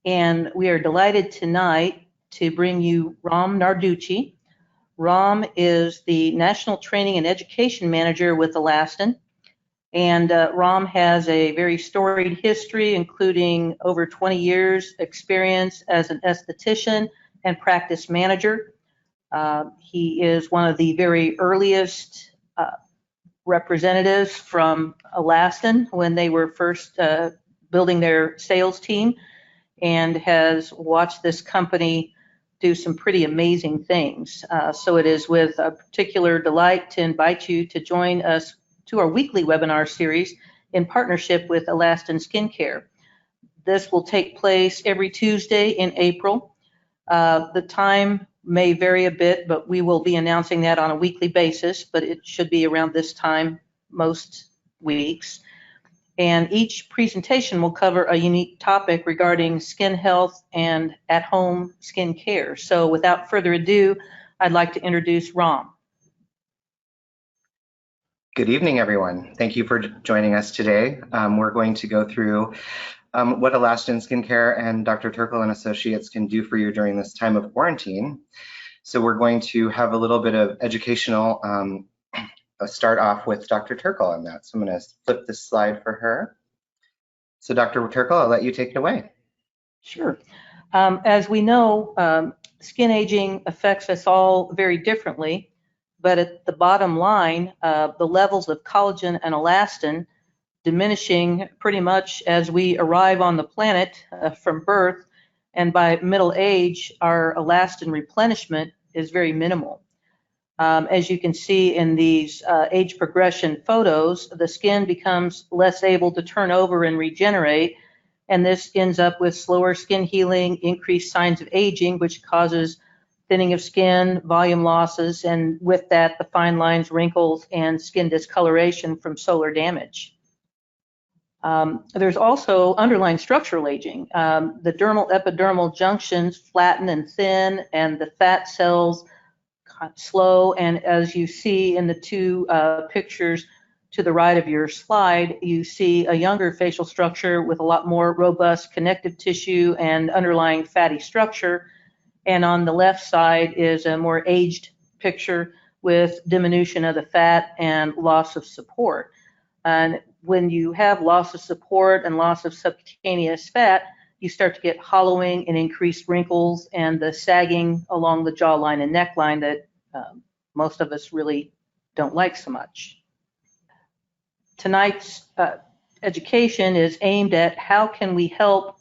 and we are delighted tonight to bring you Ram Narducci. Ram is the National Training and Education Manager with Alastin, and Ram has a very storied history, including over 20 years experience as an esthetician and practice manager. He is one of the very earliest representatives from Alastin when they were first building their sales team, and has watched this company do some pretty amazing things. So it is with a particular delight to invite you to join us to our weekly webinar series in partnership with Alastin Skincare. This will take place every Tuesday in April. The time may vary a bit, but we will be announcing that on a weekly basis, but it should be around this time most weeks. And each presentation will cover a unique topic regarding skin health and at-home skin care. So without further ado, I'd like to introduce Ram. Good evening, everyone. Thank you for joining us today. We're going to go through what Alastin Skincare and Dr. Turkle and Associates can do for you during this time of quarantine. So we're going to have a little bit of educational start off with Dr. Turkle on that. So I'm going to flip this slide for her. So Dr. Turkle, I'll let you take it away. Sure. As we know, skin aging affects us all very differently, but at the bottom line, the levels of collagen and elastin diminishing pretty much as we arrive on the planet from birth, and by middle age, our elastin replenishment is very minimal. As you can see in these age progression photos, the skin becomes less able to turn over and regenerate, and this ends up with slower skin healing, increased signs of aging, which causes thinning of skin, volume losses, and with that, the fine lines, wrinkles, and skin discoloration from solar damage. There's also underlying structural aging. The dermal epidermal junctions flatten and thin, and the fat cells slow, and as you see in the two pictures to the right of your slide, you see a younger facial structure with a lot more robust connective tissue and underlying fatty structure, and on the left side is a more aged picture with diminution of the fat and loss of support. And when you have loss of support and loss of subcutaneous fat, you start to get hollowing and increased wrinkles and the sagging along the jawline and neckline that most of us really don't like so much. Tonight's education is aimed at how can we help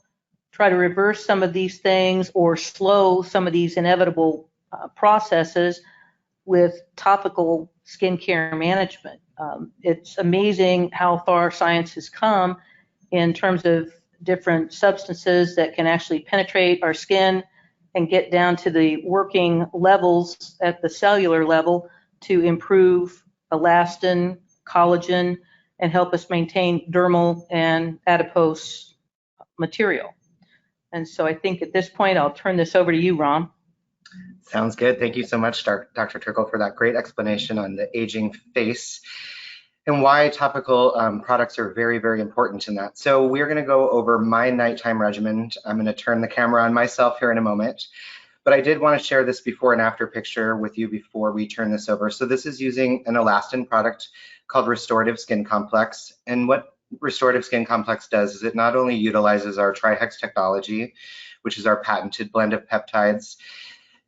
try to reverse some of these things or slow some of these inevitable processes with topical skincare management. It's amazing how far science has come in terms of different substances that can actually penetrate our skin and get down to the working levels at the cellular level to improve elastin, collagen, and help us maintain dermal and adipose material. And so I think at this point, I'll turn this over to you, Ram. Sounds good. Thank you so much, Dr. Turkle, for that great explanation on the aging face and why topical products are very, very important in that. So we're going to go over my nighttime regimen. I'm going to turn the camera on myself here in a moment, but I did want to share this before and after picture with you before we turn this over. So this is using an elastin product called Restorative Skin Complex. And what Restorative Skin Complex does is it not only utilizes our trihex technology, which is our patented blend of peptides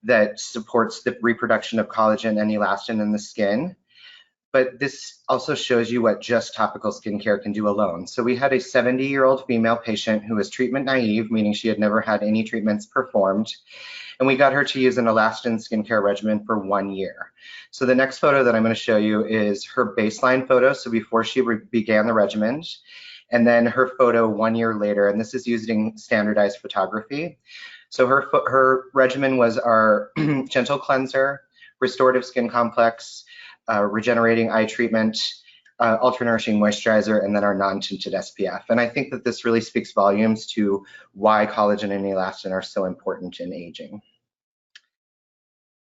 that supports the reproduction of collagen and elastin in the skin, but this also shows you what just topical skincare can do alone. So we had a 70-year-old female patient who was treatment naive, meaning she had never had any treatments performed, and we got her to use an elastin skincare regimen for 1 year. So the next photo that I'm going to show you is her baseline photo, so before she began the regimen, and then her photo 1 year later, and this is using standardized photography. So her regimen was our gentle cleanser, restorative skin complex, regenerating eye treatment, ultra nourishing moisturizer, and then our non-tinted SPF. And I think that this really speaks volumes to why collagen and elastin are so important in aging.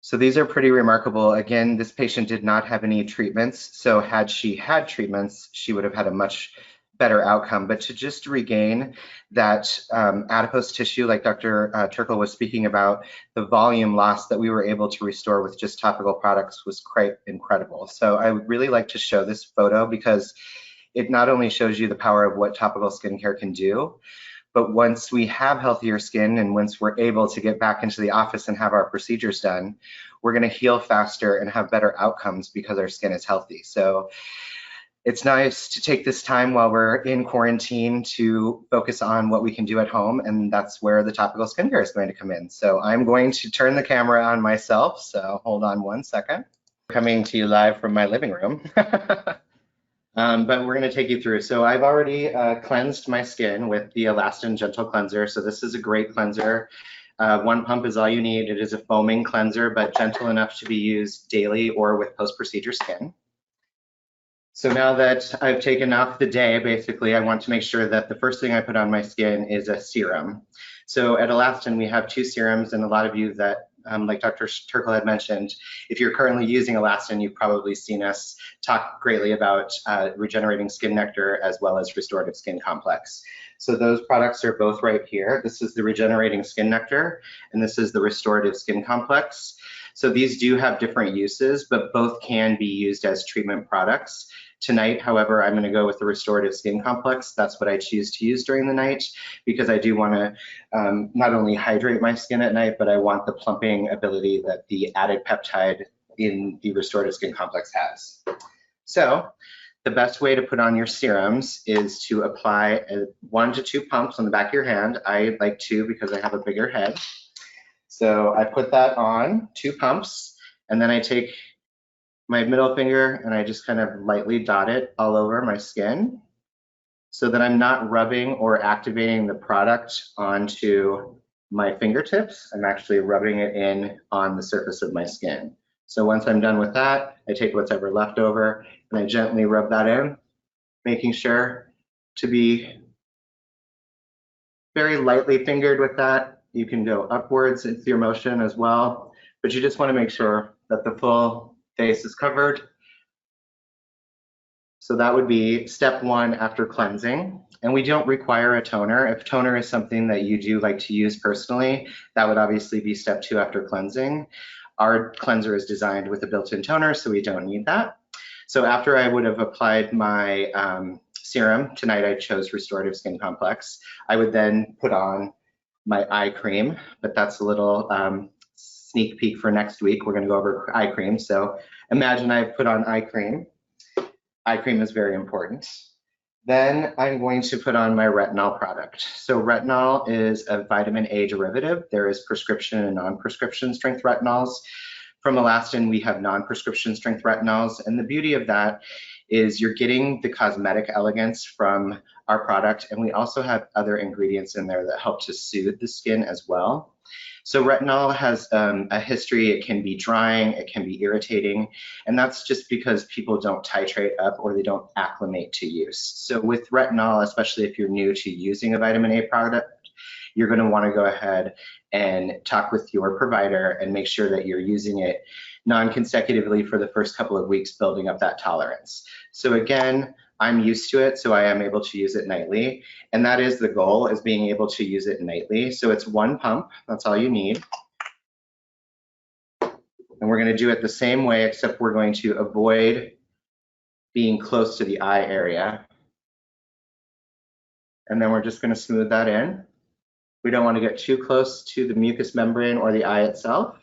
So these are pretty remarkable. Again, this patient did not have any treatments. So had she had treatments, she would have had a much better outcome, but to just regain that adipose tissue, like Dr. Turkle was speaking about, the volume loss that we were able to restore with just topical products was quite incredible. So I would really like to show this photo because it not only shows you the power of what topical skincare can do, but once we have healthier skin and once we're able to get back into the office and have our procedures done, we're going to heal faster and have better outcomes because our skin is healthy. So it's nice to take this time while we're in quarantine to focus on what we can do at home, and that's where the topical skincare is going to come in. So I'm going to turn the camera on myself, so hold on one second. Coming to you live from my living room. But we're going to take you through. So I've already cleansed my skin with the Elastin Gentle Cleanser. So this is a great cleanser. One pump is all you need. It is a foaming cleanser, but gentle enough to be used daily or with post-procedure skin. So now that I've taken off the day, basically, I want to make sure that the first thing I put on my skin is a serum. So at Elastin, we have 2 serums, and a lot of you that, like Dr. Turkle had mentioned, if you're currently using Elastin, you've probably seen us talk greatly about regenerating skin nectar as well as restorative skin complex. So those products are both right here. This is the regenerating skin nectar, and this is the restorative skin complex. So these do have different uses, but both can be used as treatment products. Tonight, however, I'm going to go with the restorative skin complex. That's what I choose to use during the night because I do want to not only hydrate my skin at night, but I want the plumping ability that the added peptide in the restorative skin complex has. So the best way to put on your serums is to apply 1 to 2 pumps on the back of your hand. I like 2 because I have a bigger head. So I put that on, 2 pumps, and then I take my middle finger and I just kind of lightly dot it all over my skin so that I'm not rubbing or activating the product onto my fingertips. I'm actually rubbing it in on the surface of my skin. So once I'm done with that, I take whatever left over and I gently rub that in, making sure to be very lightly fingered with that. You can go upwards with your motion as well, but you just want to make sure that the full face is covered. So that would be step 1 after cleansing. And we don't require a toner. If toner is something that you do like to use personally, that would obviously be step 2 after cleansing. Our cleanser is designed with a built-in toner, so we don't need that. So after I would have applied my serum, tonight I chose Restorative Skin Complex, I would then put on my eye cream, but that's a little sneak peek for next week. We're going to go over eye cream. So imagine I've put on eye cream. Eye cream is very important. Then I'm going to put on my retinol product. So retinol is a vitamin A derivative. There is prescription and non-prescription strength retinols. From Elastin, we have non-prescription strength retinols. And the beauty of that is you're getting the cosmetic elegance from our product. And we also have other ingredients in there that help to soothe the skin as well. So retinol has a history. It can be drying, it can be irritating, and that's just because people don't titrate up or they don't acclimate to use. So with retinol, especially if you're new to using a vitamin A product, you're going to want to go ahead and talk with your provider and make sure that you're using it non-consecutively for the first couple of weeks, building up that tolerance. So again, I'm used to it, so I am able to use it nightly. And that is the goal, is being able to use it nightly. So it's 1 pump, that's all you need. And we're going to do it the same way, except we're going to avoid being close to the eye area. And then we're just going to smooth that in. We don't want to get too close to the mucous membrane or the eye itself.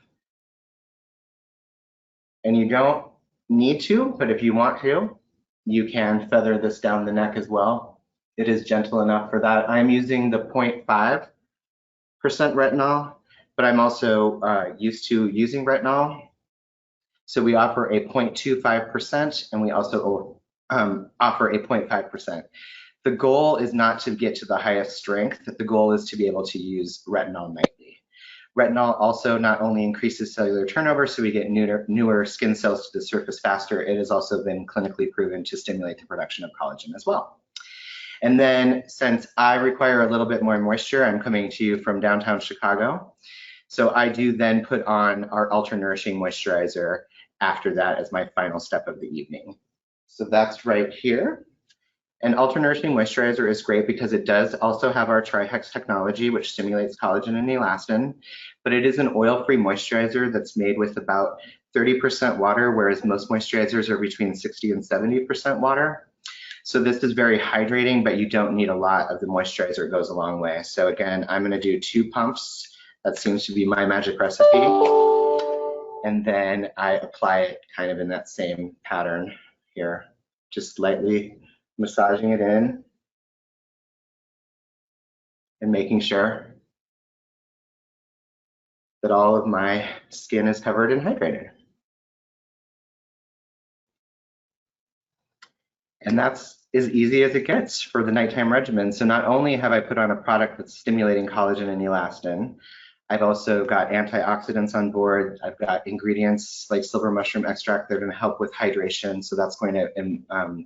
And you don't need to, but if you want to, you can feather this down the neck as well. It is gentle enough for that. I'm using the 0.5% retinol, but I'm also used to using retinol. So we offer a 0.25% and we also offer a 0.5%. The goal is not to get to the highest strength. The goal is to be able to use retinol nightly. Retinol also not only increases cellular turnover, so we get newer skin cells to the surface faster, it has also been clinically proven to stimulate the production of collagen as well. And then since I require a little bit more moisture, I'm coming to you from downtown Chicago. So I do then put on our Ultra Nourishing Moisturizer after that as my final step of the evening. So that's right here. An ultra-nourishing moisturizer is great because it does also have our trihex technology, which stimulates collagen and elastin, but it is an oil-free moisturizer that's made with about 30% water, whereas most moisturizers are between 60 and 70% water. So this is very hydrating, but you don't need a lot of the moisturizer. It goes a long way. So again, I'm gonna do 2 pumps. That seems to be my magic recipe. And then I apply it kind of in that same pattern here, just lightly massaging it in and making sure that all of my skin is covered and hydrated. And that's as easy as it gets for the nighttime regimen. So not only have I put on a product that's stimulating collagen and elastin, I've also got antioxidants on board. I've got ingredients like silver mushroom extract that are going to help with hydration. So that's going to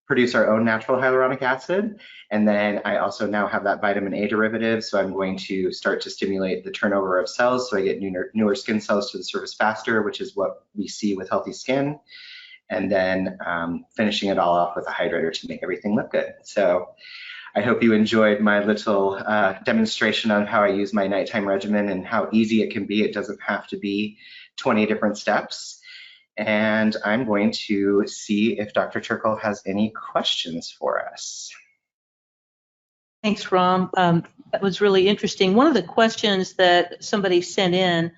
produce our own natural hyaluronic acid. And then I also now have that vitamin A derivative. So I'm going to start to stimulate the turnover of cells. So I get newer skin cells to the surface faster, which is what we see with healthy skin. And then finishing it all off with a hydrator to make everything look good. So I hope you enjoyed my little demonstration on how I use my nighttime regimen and how easy it can be. It doesn't have to be 20 different steps. And I'm going to see if Dr. Turkle has any questions for us. Thanks, Ram. That was really interesting. One of the questions that somebody sent in,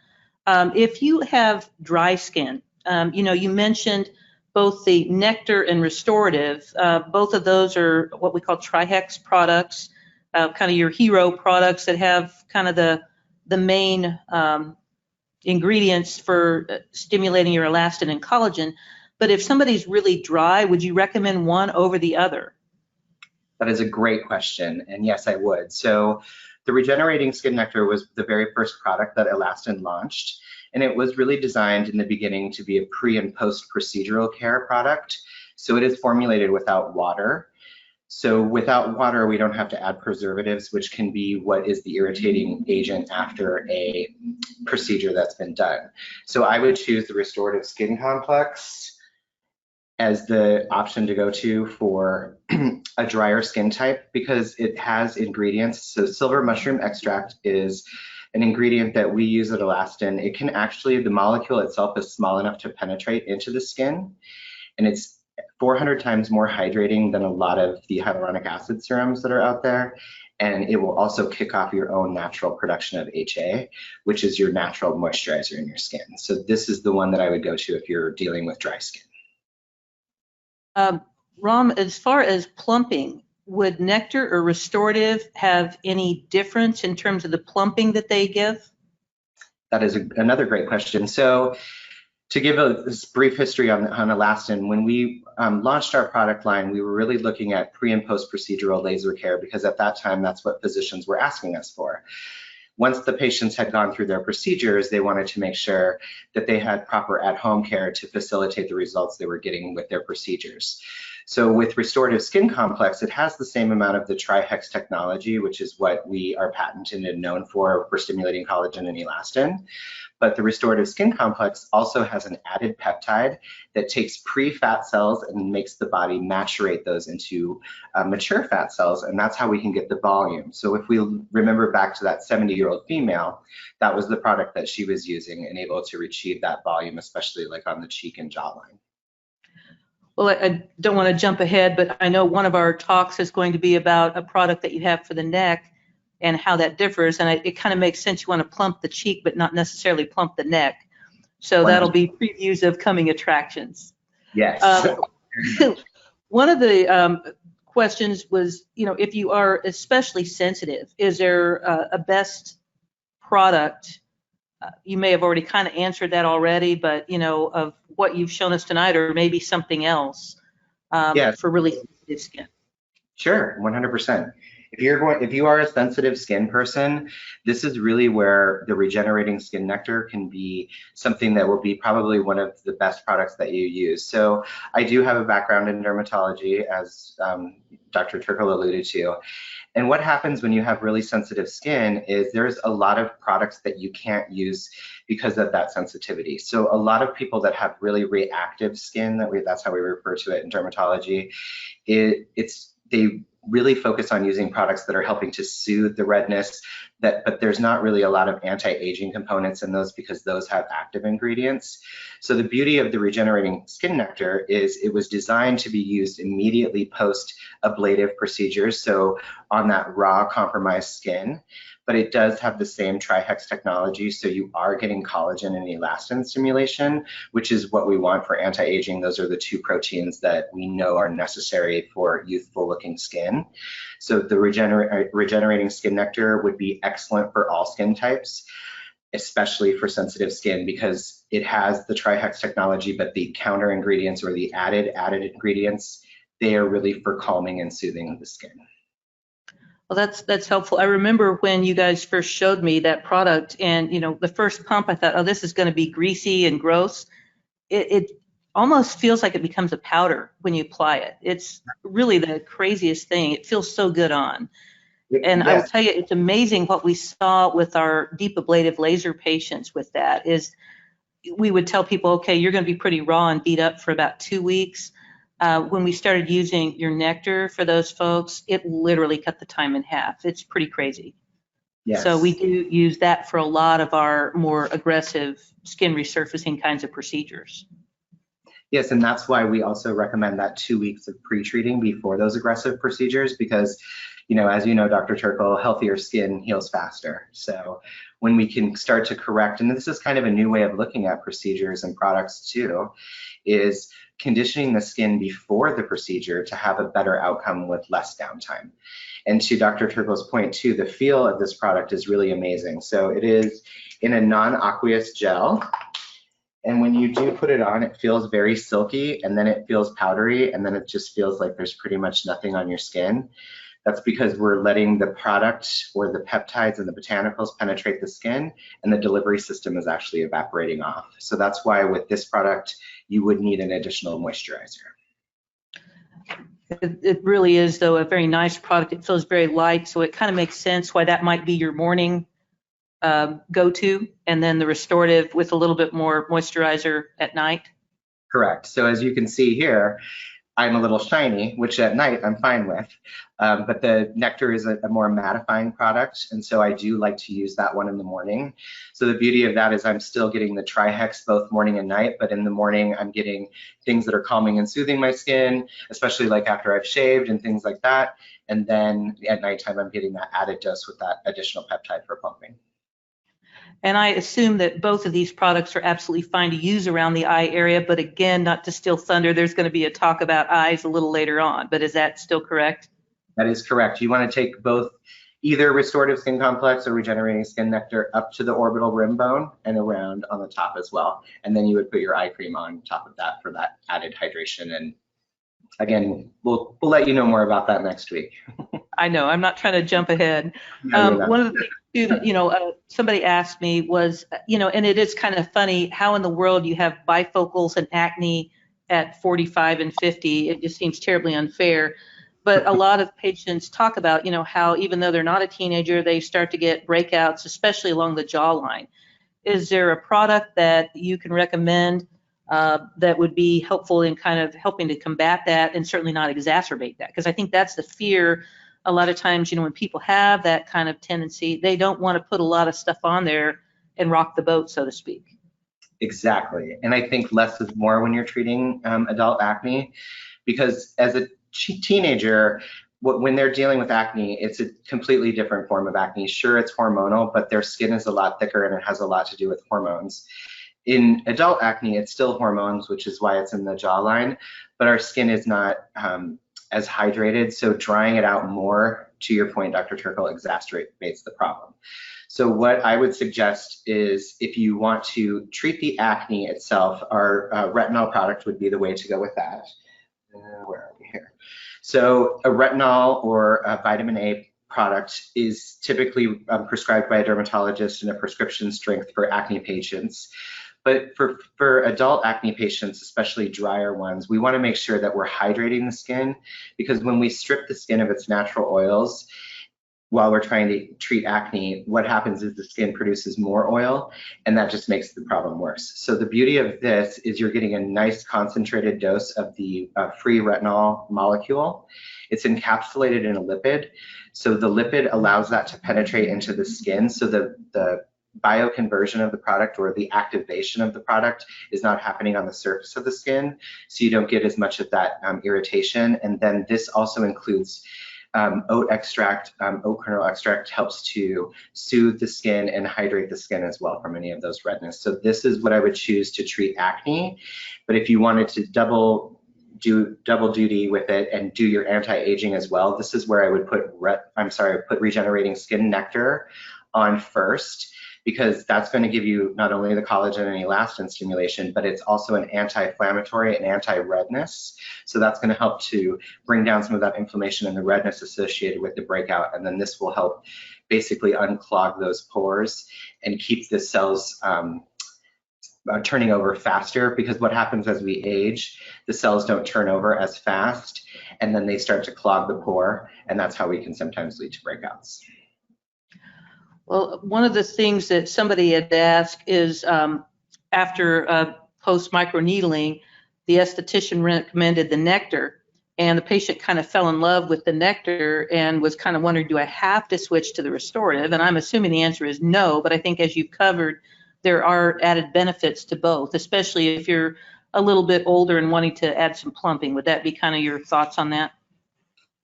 if you have dry skin, you mentioned both the nectar and restorative. Both of those are what we call trihex products, kind of your hero products that have kind of the main ingredients for stimulating your elastin and collagen. But if somebody's really dry, would you recommend one over the other? That is a great question, and yes, I would. So the Regenerating Skin Nectar was the very first product that Elastin launched, and it was really designed in the beginning to be a pre and post procedural care product. So it is formulated without water. So without water, we don't have to add preservatives, which can be what is the irritating agent after a procedure that's been done. So I would choose the Restorative Skin Complex as the option to go to for a drier skin type because it has ingredients. So silver mushroom extract is an ingredient that we use at Elastin. It can actually, the molecule itself is small enough to penetrate into the skin, and it's 400 times more hydrating than a lot of the hyaluronic acid serums that are out there. And it will also kick off your own natural production of HA, which is your natural moisturizer in your skin. So this is the one that I would go to if you're dealing with dry skin. Ram, as far as plumping, would nectar or restorative have any difference in terms of the plumping that they give? That is another great question. So to give a brief history on Elastin, when we launched our product line, we were really looking at pre and post procedural laser care because at that time, that's what physicians were asking us for. Once the patients had gone through their procedures, they wanted to make sure that they had proper at-home care to facilitate the results they were getting with their procedures. So with Restorative Skin Complex, it has the same amount of the trihex technology, which is what we are patented and known for stimulating collagen and elastin. But the Restorative Skin Complex also has an added peptide that takes pre-fat cells and makes the body maturate those into mature fat cells, and that's how we can get the volume. So if we remember back to that 70-year-old female, that was the product that she was using and able to achieve that volume, especially like on the cheek and jawline. Well, I don't want to jump ahead, but I know one of our talks is going to be about a product that you have for the neck and how that differs. And it kind of makes sense. You want to plump the cheek, but not necessarily plump the neck. So that'll be previews of coming attractions. Yes. One of the questions was, if you are especially sensitive, is there a best product? You may have already kind of answered that already, but of what you've shown us tonight, or maybe something else for really sensitive skin. Sure, 100%. If you are a sensitive skin person, this is really where the Regenerating Skin Nectar can be something that will be probably one of the best products that you use. So I do have a background in dermatology, as Dr. Turkle alluded to. And what happens when you have really sensitive skin is there's a lot of products that you can't use because of that sensitivity. So a lot of people that have really reactive skin, that's how we refer to it in dermatology, they really focus on using products that are helping to soothe the redness, but there's not really a lot of anti-aging components in those because those have active ingredients. So the beauty of the regenerating skin nectar is it was designed to be used immediately post ablative procedures, so on that raw compromised skin, but it does have the same trihex technology, so you are getting collagen and elastin stimulation, which is what we want for anti-aging. Those are the two proteins that we know are necessary for youthful looking skin. So the regenerating skin nectar would be excellent for all skin types, especially for sensitive skin, because it has the trihex technology, but the counter ingredients or the added ingredients, they are really for calming and soothing of the skin. Well, that's helpful. I remember when you guys first showed me that product, and the first pump, I thought, oh, this is going to be greasy and gross. It almost feels like it becomes a powder when you apply it. It's really the craziest thing. It feels so good on. And Yes. I will tell you, it's amazing what we saw with our deep ablative laser patients with that is we would tell people, okay, you're going to be pretty raw and beat up for about 2 weeks. When we started using your nectar for those folks, it literally cut the time in half. It's pretty crazy. Yes. So we do use that for a lot of our more aggressive skin resurfacing kinds of procedures. Yes, and that's why we also recommend that 2 weeks of pre-treating before those aggressive procedures, because, as you know, Dr. Turkle, healthier skin heals faster. So when we can start to correct, and this is kind of a new way of looking at procedures and products too, is conditioning the skin before the procedure to have a better outcome with less downtime. And to Dr. Turkle's point too, the feel of this product is really amazing. So it is in a non-aqueous gel. And when you do put it on, it feels very silky, and then it feels powdery, and then it just feels like there's pretty much nothing on your skin. That's because we're letting the product or the peptides and the botanicals penetrate the skin, and the delivery system is actually evaporating off. So that's why with this product, you would need an additional moisturizer. It really is, though, a very nice product. It feels very light, so it kind of makes sense why that might be your morning go-to, and then the restorative with a little bit more moisturizer at night. Correct. So as you can see here, I'm a little shiny, which at night I'm fine with, but the nectar is a more mattifying product, and so I do like to use that one in the morning. So the beauty of that is I'm still getting the trihex both morning and night, but in the morning I'm getting things that are calming and soothing my skin, especially like after I've shaved and things like that, and then at nighttime I'm getting that added dose with that additional peptide for pumping. And I assume that both of these products are absolutely fine to use around the eye area, but again, not to steal thunder, there's going to be a talk about eyes a little later on, but is that still correct? That is correct. You want to take both either restorative skin complex or regenerating skin nectar up to the orbital rim bone and around on the top as well. And then you would put your eye cream on top of that for that added hydration. And again, we'll let you know more about that next week. I know, I'm not trying to jump ahead. One of the things too that, somebody asked me was, and it is kind of funny, how in the world you have bifocals and acne at 45 and 50, it just seems terribly unfair. But a lot of patients talk about, how even though they're not a teenager, they start to get breakouts, especially along the jawline. Is there a product that you can recommend that would be helpful in kind of helping to combat that and certainly not exacerbate that? Because I think that's the fear. A lot of times, when people have that kind of tendency, they don't want to put a lot of stuff on there and rock the boat, so to speak. Exactly. And I think less is more when you're treating adult acne, because as a teenager, when they're dealing with acne, it's a completely different form of acne. Sure, it's hormonal, but their skin is a lot thicker and it has a lot to do with hormones. In adult acne, it's still hormones, which is why it's in the jawline, but our skin is not as hydrated, so drying it out more, to your point, Dr. Turkle, exacerbates the problem. So what I would suggest is if you want to treat the acne itself, our retinol product would be the way to go with that. Where are we here? So a retinol or a vitamin A product is typically prescribed by a dermatologist in a prescription strength for acne patients. But for adult acne patients, especially drier ones, we want to make sure that we're hydrating the skin, because when we strip the skin of its natural oils, while we're trying to treat acne, what happens is the skin produces more oil, and that just makes the problem worse. So the beauty of this is you're getting a nice concentrated dose of the free retinol molecule. It's encapsulated in a lipid. So the lipid allows that to penetrate into the skin. So the bioconversion of the product, or the activation of the product, is not happening on the surface of the skin. So you don't get as much of that irritation. And then this also includes oat extract. Oat kernel extract helps to soothe the skin and hydrate the skin as well from any of those redness. So this is what I would choose to treat acne. But if you wanted to do double duty with it and do your anti-aging as well, this is where I would put regenerating skin nectar on first, because that's going to give you not only the collagen and elastin stimulation, but it's also an anti-inflammatory and anti-redness. So that's going to help to bring down some of that inflammation and the redness associated with the breakout. And then this will help basically unclog those pores and keep the cells turning over faster, because what happens as we age, the cells don't turn over as fast, and then they start to clog the pore, and that's how we can sometimes lead to breakouts. Well, one of the things that somebody had asked is after post microneedling, the esthetician recommended the nectar, and the patient kind of fell in love with the nectar and was kind of wondering, do I have to switch to the restorative? And I'm assuming the answer is no, but I think as you've covered, there are added benefits to both, especially if you're a little bit older and wanting to add some plumping. Would that be kind of your thoughts on that?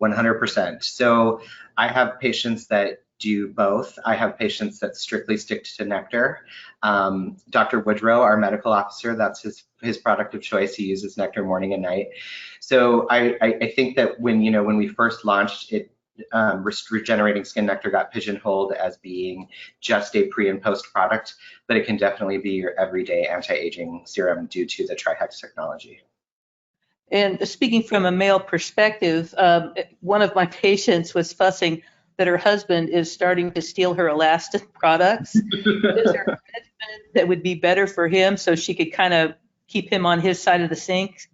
100%. So I have patients that do both. I have patients that strictly stick to nectar. Dr. Woodrow, our medical officer, that's his product of choice. He uses nectar morning and night. So I think that when we first launched it, regenerating skin nectar got pigeonholed as being just a pre and post product, but it can definitely be your everyday anti-aging serum due to the Trihex technology. And speaking from a male perspective, one of my patients was fussing that her husband is starting to steal her elastin products. Is there a regimen that would be better for him so she could kind of keep him on his side of the sink?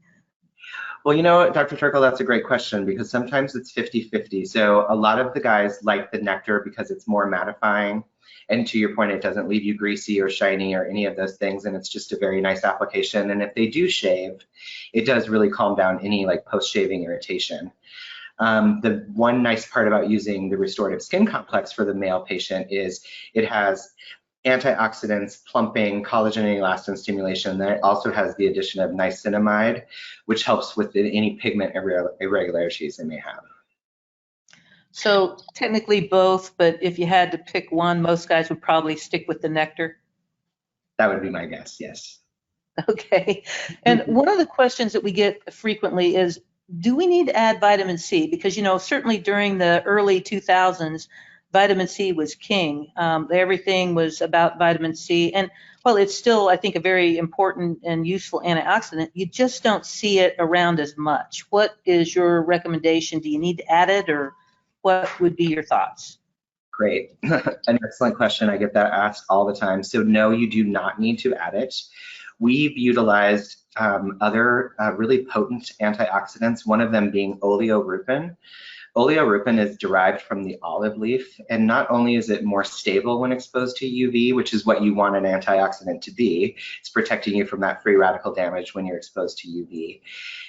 Well, you know what, Dr. Turkle, that's a great question, because sometimes it's 50-50. So a lot of the guys like the nectar because it's more mattifying. And to your point, it doesn't leave you greasy or shiny or any of those things. And it's just a very nice application. And if they do shave, it does really calm down any like post-shaving irritation. The one nice part about using the restorative skin complex for the male patient is it has antioxidants, plumping, collagen and elastin stimulation. Then it also has the addition of niacinamide, which helps with any pigment irregularities they may have. So technically both, but if you had to pick one, most guys would probably stick with the nectar. That would be my guess, yes. Okay. And one of the questions that we get frequently is, do we need to add vitamin C? Because, certainly during the early 2000s, vitamin C was king. Everything was about vitamin C. And while it's still, I think, a very important and useful antioxidant, you just don't see it around as much. What is your recommendation? Do you need to add it, or what would be your thoughts? Great. An excellent question. I get that asked all the time. So no, you do not need to add it. We've utilized other really potent antioxidants, one of them being oleorubin. Oleorubin is derived from the olive leaf, and not only is it more stable when exposed to UV, which is what you want an antioxidant to be, it's protecting you from that free radical damage when you're exposed to UV.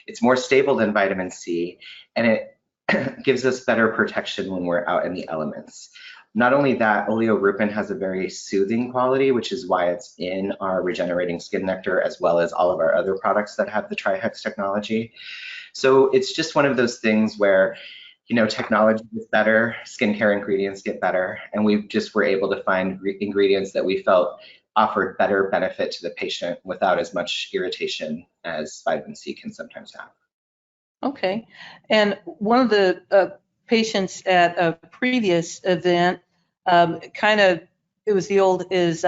It's more stable than vitamin C, and it gives us better protection when we're out in the elements. Not only that, oleorubin has a very soothing quality, which is why it's in our regenerating skin nectar, as well as all of our other products that have the Trihex technology. So it's just one of those things where, technology gets better, skincare ingredients get better, and we just were able to find ingredients that we felt offered better benefit to the patient without as much irritation as vitamin C can sometimes have. Okay. And one of the patients at a previous event, it was the old is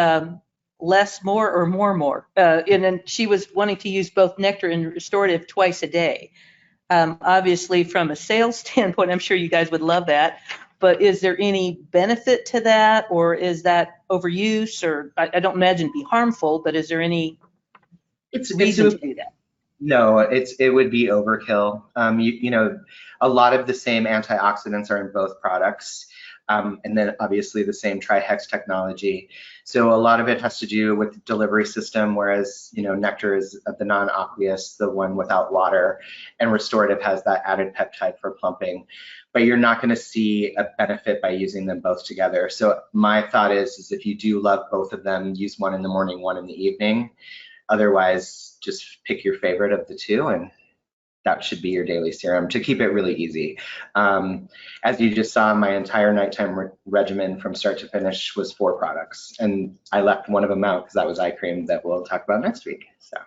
less more or more. And then she was wanting to use both nectar and restorative twice a day. Obviously, from a sales standpoint, I'm sure you guys would love that. But is there any benefit to that, or is that overuse? Or I don't imagine it'd be harmful, but is there any reason to do that? No, it would be overkill. A lot of the same antioxidants are in both products. and then obviously the same trihex technology. So a lot of it has to do with the delivery system, whereas, you know, nectar is the non-aqueous, the one without water, and restorative has that added peptide for plumping. But you're not going to see a benefit by using them both together. So my thought is if you do love both of them, use one in the morning, one in the evening. Otherwise, just pick your favorite of the two, and that should be your daily serum to keep it really easy. As you just saw, my entire nighttime regimen from start to finish was 4 products, and I left one of them out because that was eye cream that we'll talk about next week. So,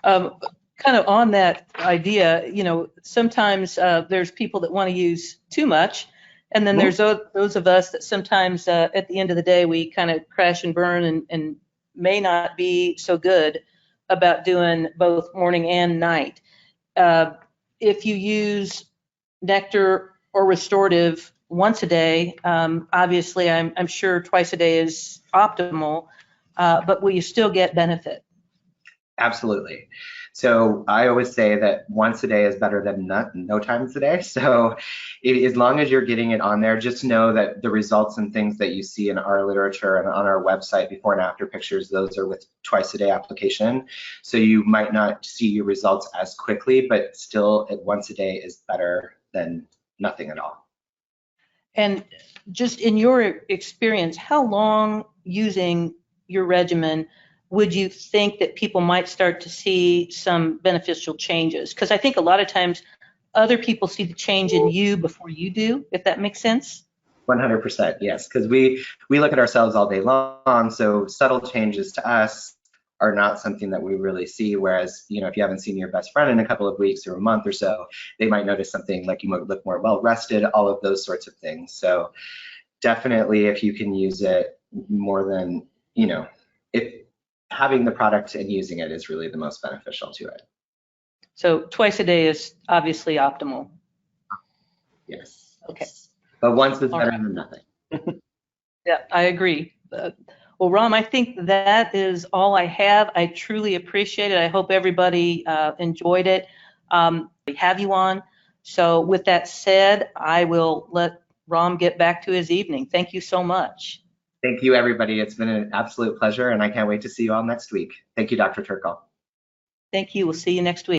kind of on that idea, you know, sometimes there's people that want to use too much, and then there's those of us that sometimes at the end of the day we kind of crash and burn and may not be so good about doing both morning and night. If you use nectar or restorative once a day, obviously I'm sure twice a day is optimal, but will you still get benefit? Absolutely. So I always say that once a day is better than no times a day. So as long as you're getting it on there, just know that the results and things that you see in our literature and on our website, before and after pictures, those are with twice a day application. So you might not see your results as quickly, but still once a day is better than nothing at all. And just in your experience, how long using your regimen would you think that people might start to see some beneficial changes? Because I think a lot of times other people see the change in you before you do, if that makes sense. 100%, yes, because we look at ourselves all day long, so subtle changes to us are not something that we really see, whereas, you know, if you haven't seen your best friend in a couple of weeks or a month or so, they might notice something like you might look more well rested, all of those sorts of things. So definitely if you can use it more than, you know, if having the product and using it is really the most beneficial to it. So twice a day is obviously optimal. Yes. Okay. But once is better than nothing. Yeah, I agree. Well, Ram, I think that is all I have. I truly appreciate it. I hope everybody enjoyed it. We have you on. So with that said, I will let Ram get back to his evening. Thank you so much. Thank you, everybody. It's been an absolute pleasure, and I can't wait to see you all next week. Thank you, Dr. Turkle. Thank you. We'll see you next week.